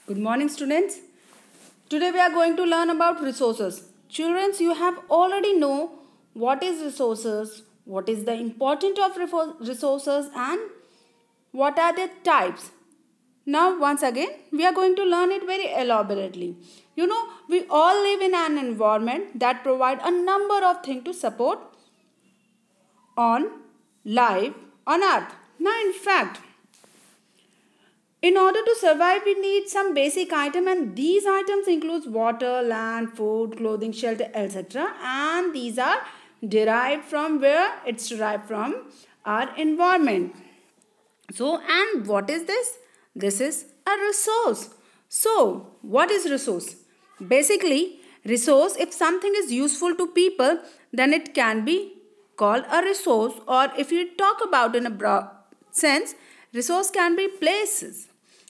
Good morning, students. Today we are going to learn about resources. Children, you have already know what is resources, what is the importance of resources and what are the types. Now once again we are going to learn it very elaborately. We all live in an environment that provide a number of things to support on life on earth. Now in fact, in order to survive, we need some basic item, and these items includes water, land, food, clothing, shelter, etc. And these are derived from where? It's derived from our environment. So, and what is this? This is a resource. So, what is resource? Basically, resource, if something is useful to people, then it can be called a resource, or if you talk about in a broad sense, resource can be places,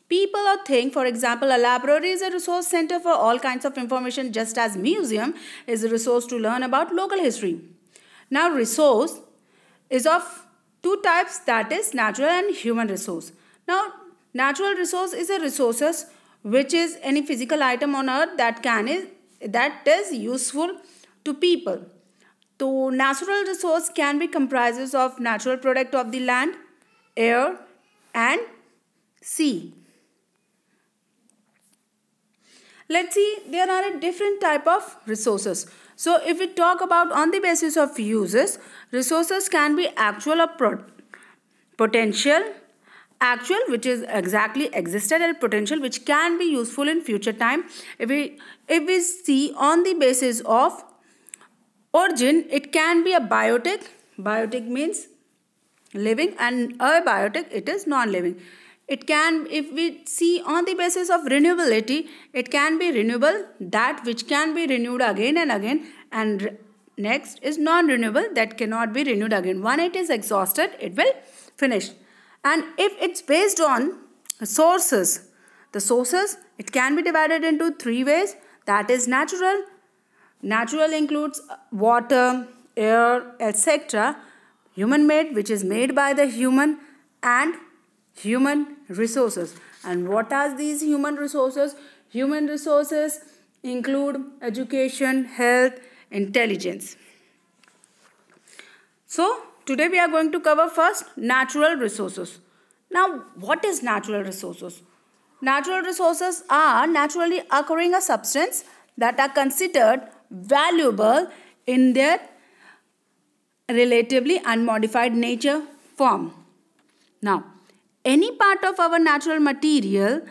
people or thing. For example, a library is a resource center for all kinds of information, just as museum is a resource to learn about local history. Now, resource is of two types, that is natural and human resource. Now, natural resource is a resources which is any physical item on earth that is useful to people. So, natural resource can be comprises of natural product of the land, air and sea. Let's see, there are a different type of resources. So if we talk about on the basis of uses, resources can be actual or potential. Actual, which is exactly existed, and potential, which can be useful in future time. If we see on the basis of origin, it can be a biotic. Biotic means living, and abiotic, it is non-living. It can, if we see on the basis of renewability, it can be renewable, that which can be renewed again and again, and next is non-renewable, that cannot be renewed again. When it is exhausted, it will finish. And if it's based on sources, the sources, it can be divided into three ways, that is natural. Natural includes water, air, etc. Human made, which is made by the human, and human resources. And what are these human resources? Human resources include education, health, intelligence. So today we are going to cover first natural resources. Now, what is natural resources? Natural resources are naturally occurring a substance that are considered valuable in their relatively unmodified nature form. Now, any part of our natural material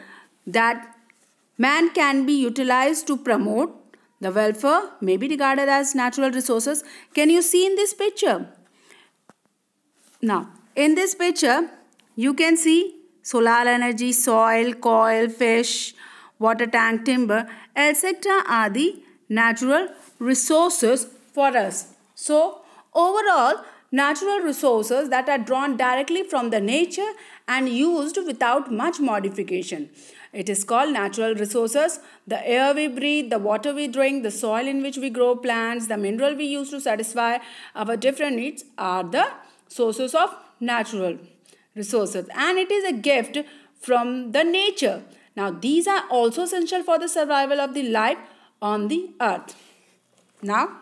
that man can be utilized to promote the welfare may be regarded as natural resources. Can you see in this picture? Now, in this picture, you can see solar energy, soil, coal, fish, water tank, timber, etc. are the natural resources for us. So, overall, natural resources that are drawn directly from the nature and used without much modification. It is called natural resources. The air we breathe, the water we drink, the soil in which we grow plants, the mineral we use to satisfy our different needs are the sources of natural resources. And it is a gift from the nature. Now, these are also essential for the survival of the life on the earth. Now,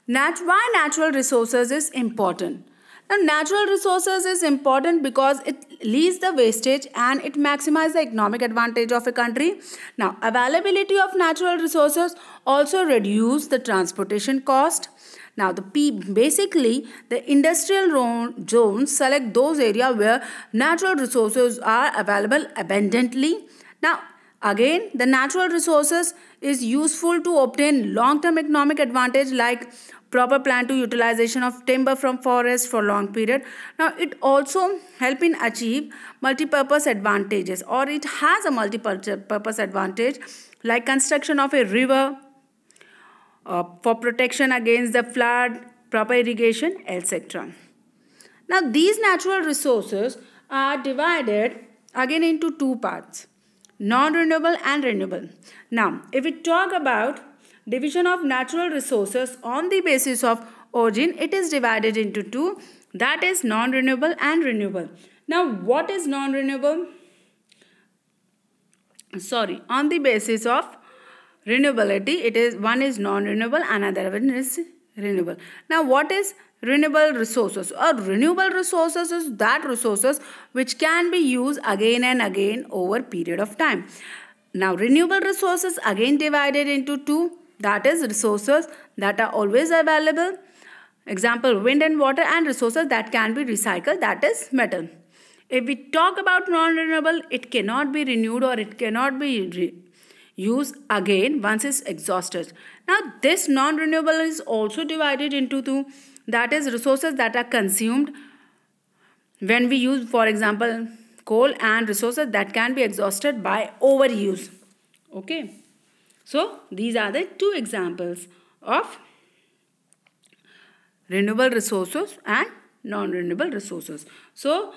why natural resources is important? Now, natural resources is important because it leaves the wastage and it maximizes the economic advantage of a country. Now, availability of natural resources also reduce the transportation cost. Now, basically the industrial zones select those areas where natural resources are available abundantly. Now, again, the natural resources is useful to obtain long-term economic advantage like proper plan to utilization of timber from forest for long period. Now, it also help in achieve multi-purpose advantages, or it has a multi-purpose advantage like construction of a river for protection against the flood, proper irrigation, etc. Now, these natural resources are divided again into two parts, non-renewable and renewable. Now, if we talk about division of natural resources on the basis of origin, it is divided into two, that is non-renewable and renewable. Now, what is non-renewable? on the basis of renewability, it is one is non-renewable, another one is renewable. Now what is renewable resources? Or renewable resources is that resources which can be used again and again over period of time. Now renewable resources again divided into two, that is resources that are always available, example wind and water, and resources that can be recycled, that is metal. If we talk about non-renewable, it cannot be renewed or it cannot be used again once it's exhausted. Now this non-renewable is also divided into two, that is resources that are consumed when we use, for example, coal, and resources that can be exhausted by overuse. Okay. So these are the two examples of renewable resources and non-renewable resources. So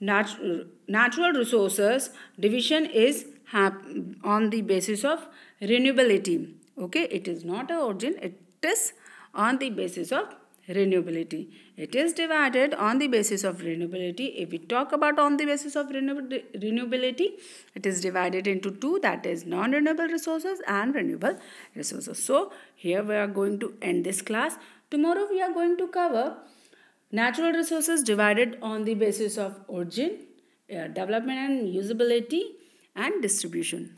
natural resources division is on the basis of renewability. Okay, it is not a origin, it is on the basis of renewability. It is divided on the basis of renewability. If we talk about on the basis of renewability, it is divided into two, that is non-renewable resources and renewable resources. So here we are going to end this class. Tomorrow we are going to cover natural resources divided on the basis of origin, development and usability, and distribution.